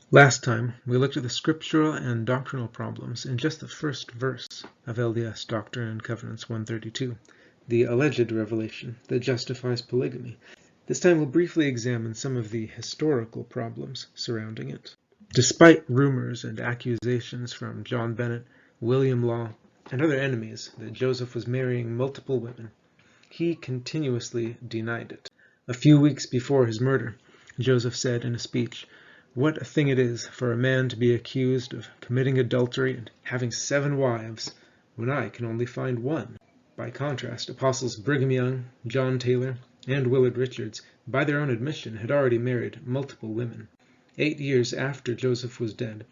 Last time, we looked at the scriptural and doctrinal problems in just the first verse of LDS Doctrine and Covenants 132, the alleged revelation that justifies polygamy. This time we'll briefly examine some of the historical problems surrounding it. Despite rumors and accusations from John Bennett, William Law, and other enemies that Joseph was marrying multiple women, he continuously denied it. A few weeks before his murder, Joseph said in a speech, "What a thing it is for a man to be accused of committing adultery and having 7 wives, when I can only find 1. By contrast, Apostles Brigham Young, John Taylor, and Willard Richards, by their own admission, had already married multiple women. 8 years after Joseph was dead,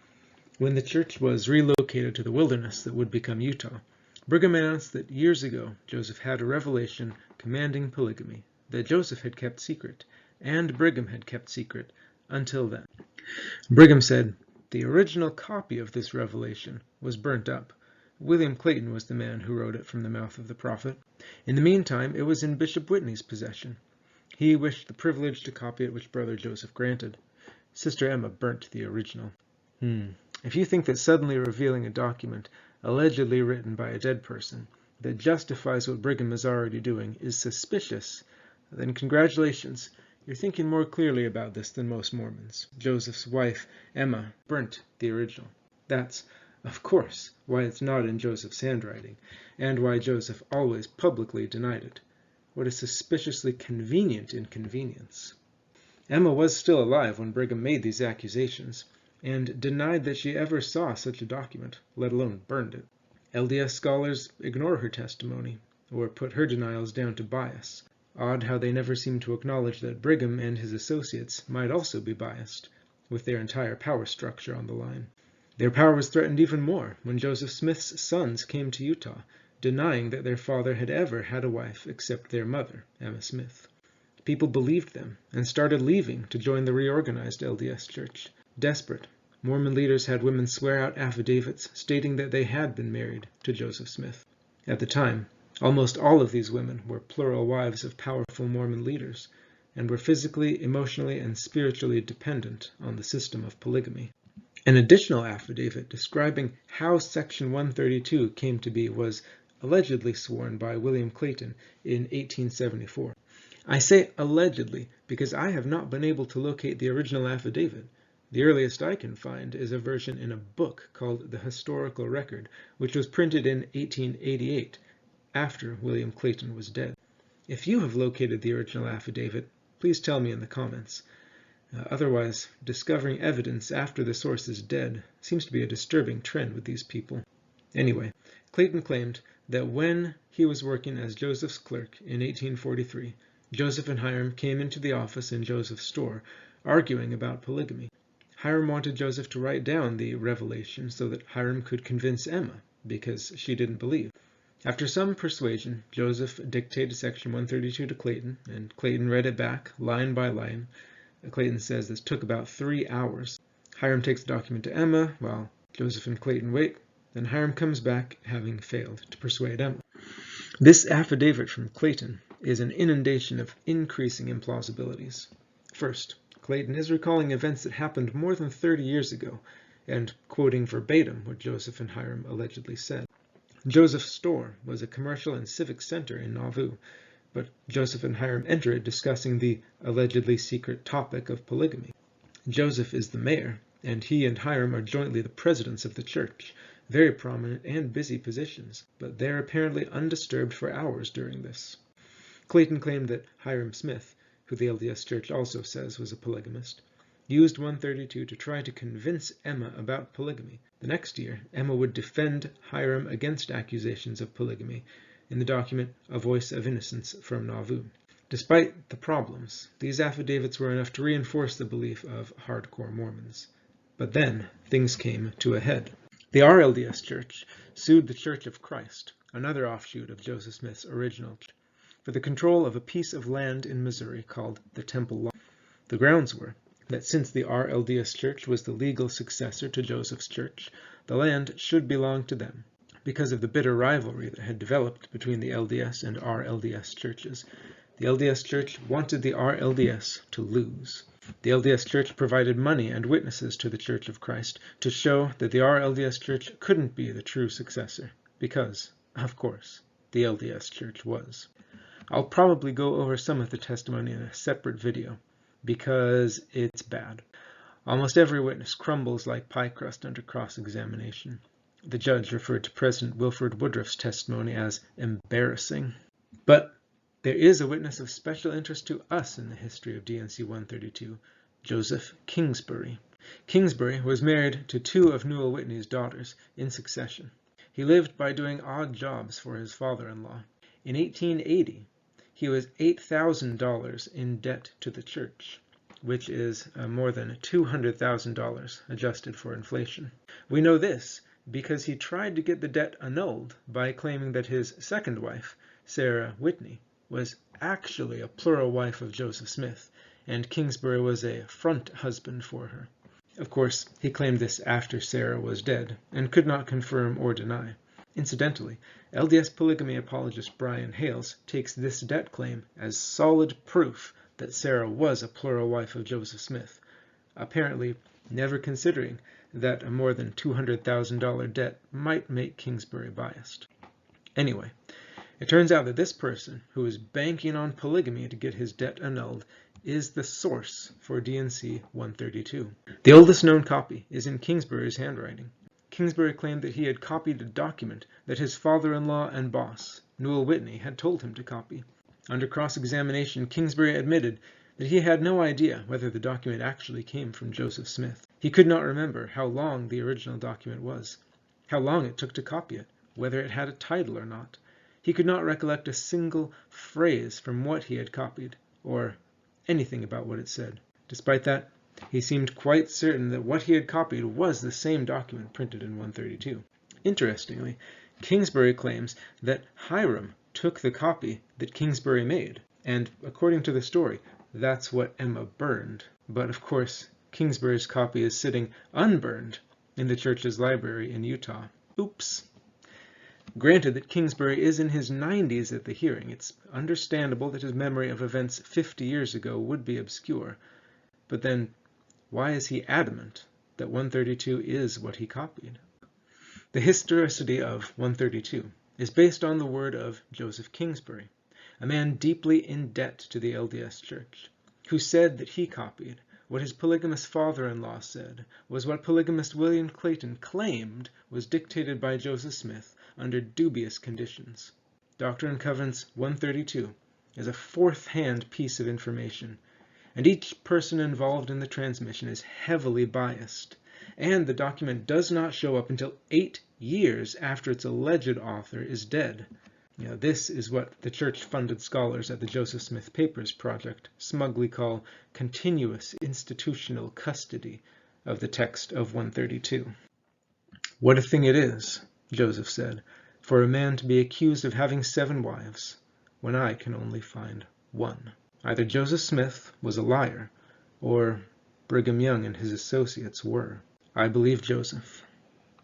when the church was relocated to the wilderness that would become Utah, Brigham announced that years ago Joseph had a revelation commanding polygamy, that Joseph had kept secret, and Brigham had kept secret until then. Brigham said, "The original copy of this revelation was burnt up. William Clayton was the man who wrote it from the mouth of the prophet. In the meantime, it was in Bishop Whitney's possession. He wished the privilege to copy it, which Brother Joseph granted. Sister Emma burnt the original." If you think that suddenly revealing a document, allegedly written by a dead person, that justifies what Brigham is already doing is suspicious, then congratulations. You're thinking more clearly about this than most Mormons. Joseph's wife, Emma, burnt the original. That's, of course, why it's not in Joseph's handwriting, and why Joseph always publicly denied it. What a suspiciously convenient inconvenience. Emma was still alive when Brigham made these accusations, and denied that she ever saw such a document, let alone burned it. LDS scholars ignore her testimony, or put her denials down to bias. Odd how they never seem to acknowledge that Brigham and his associates might also be biased, with their entire power structure on the line. Their power was threatened even more when Joseph Smith's sons came to Utah, denying that their father had ever had a wife except their mother, Emma Smith. People believed them and started leaving to join the reorganized LDS Church. Desperate, Mormon leaders had women swear out affidavits stating that they had been married to Joseph Smith. At the time, almost all of these women were plural wives of powerful Mormon leaders, and were physically, emotionally, and spiritually dependent on the system of polygamy. An additional affidavit describing how Section 132 came to be was allegedly sworn by William Clayton in 1874. I say allegedly because I have not been able to locate the original affidavit. The earliest I can find is a version in a book called The Historical Record, which was printed in 1888, after William Clayton was dead. If you have located the original affidavit, please tell me in the comments. Otherwise, discovering evidence after the source is dead seems to be a disturbing trend with these people. Anyway, Clayton claimed that when he was working as Joseph's clerk in 1843, Joseph and Hiram came into the office in Joseph's store, arguing about polygamy. Hiram wanted Joseph to write down the revelation so that Hiram could convince Emma, because she didn't believe. After some persuasion, Joseph dictated Section 132 to Clayton, and Clayton read it back, line by line. Clayton says this took about 3 hours. Hiram takes the document to Emma, while Joseph and Clayton wait. Then Hiram comes back, having failed to persuade Emma. This affidavit from Clayton is an inundation of increasing implausibilities. First, Clayton is recalling events that happened more than 30 years ago, and quoting verbatim what Joseph and Hiram allegedly said. Joseph's store was a commercial and civic center in Nauvoo, but Joseph and Hiram enter it discussing the allegedly secret topic of polygamy. Joseph is the mayor, and he and Hiram are jointly the presidents of the church, very prominent and busy positions, but they're apparently undisturbed for hours during this. Clayton claimed that Hiram Smith, who the LDS Church also says was a polygamist, used 132 to try to convince Emma about polygamy. The next year, Emma would defend Hiram against accusations of polygamy in the document A Voice of Innocence from Nauvoo. Despite the problems, these affidavits were enough to reinforce the belief of hardcore Mormons. But then, things came to a head. The RLDS Church sued the Church of Christ, another offshoot of Joseph Smith's original church, for the control of a piece of land in Missouri called the Temple Lot. The grounds were that since the RLDS Church was the legal successor to Joseph's church, the land should belong to them. Because of the bitter rivalry that had developed between the LDS and RLDS churches, the LDS Church wanted the RLDS to lose. The LDS Church provided money and witnesses to the Church of Christ to show that the RLDS Church couldn't be the true successor, because, of course, the LDS Church was. I'll probably go over some of the testimony in a separate video, because it's bad. Almost every witness crumbles like pie crust under cross-examination. The judge referred to President Wilford Woodruff's testimony as embarrassing. But there is a witness of special interest to us in the history of D&C 132, Joseph Kingsbury. Kingsbury was married to two of Newell Whitney's daughters in succession. He lived by doing odd jobs for his father-in-law. In 1880, he was $8,000 in debt to the church, which is more than $200,000 adjusted for inflation. We know this because he tried to get the debt annulled by claiming that his second wife, Sarah Whitney, was actually a plural wife of Joseph Smith, and Kingsbury was a front husband for her. Of course, he claimed this after Sarah was dead, and could not confirm or deny. Incidentally, LDS polygamy apologist Brian Hales takes this debt claim as solid proof that Sarah was a plural wife of Joseph Smith, apparently never considering that a more than $200,000 debt might make Kingsbury biased. Anyway, it turns out that this person, who is banking on polygamy to get his debt annulled, is the source for D&C 132. The oldest known copy is in Kingsbury's handwriting. Kingsbury claimed that he had copied a document that his father-in-law and boss, Newell Whitney, had told him to copy. Under cross-examination, Kingsbury admitted that he had no idea whether the document actually came from Joseph Smith. He could not remember how long the original document was, how long it took to copy it, whether it had a title or not. He could not recollect a single phrase from what he had copied, or anything about what it said. Despite that, he seemed quite certain that what he had copied was the same document printed in 132. Interestingly, Kingsbury claims that Hiram took the copy that Kingsbury made, and according to the story, that's what Emma burned. But of course, Kingsbury's copy is sitting unburned in the church's library in Utah. Oops. Granted that Kingsbury is in his 90s at the hearing, it's understandable that his memory of events 50 years ago would be obscure. But then, why is he adamant that 132 is what he copied? The historicity of 132 is based on the word of Joseph Kingsbury, a man deeply in debt to the LDS Church, who said that he copied what his polygamous father-in-law said was what polygamist William Clayton claimed was dictated by Joseph Smith under dubious conditions. Doctrine and Covenants 132 is a fourth-hand piece of information, and each person involved in the transmission is heavily biased, and the document does not show up until 8 years after its alleged author is dead. This is what the church-funded scholars at the Joseph Smith Papers Project smugly call continuous institutional custody of the text of 132. What a thing it is, Joseph said, for a man to be accused of having 7 wives, when I can only find 1. Either Joseph Smith was a liar, or Brigham Young and his associates were. I believe Joseph.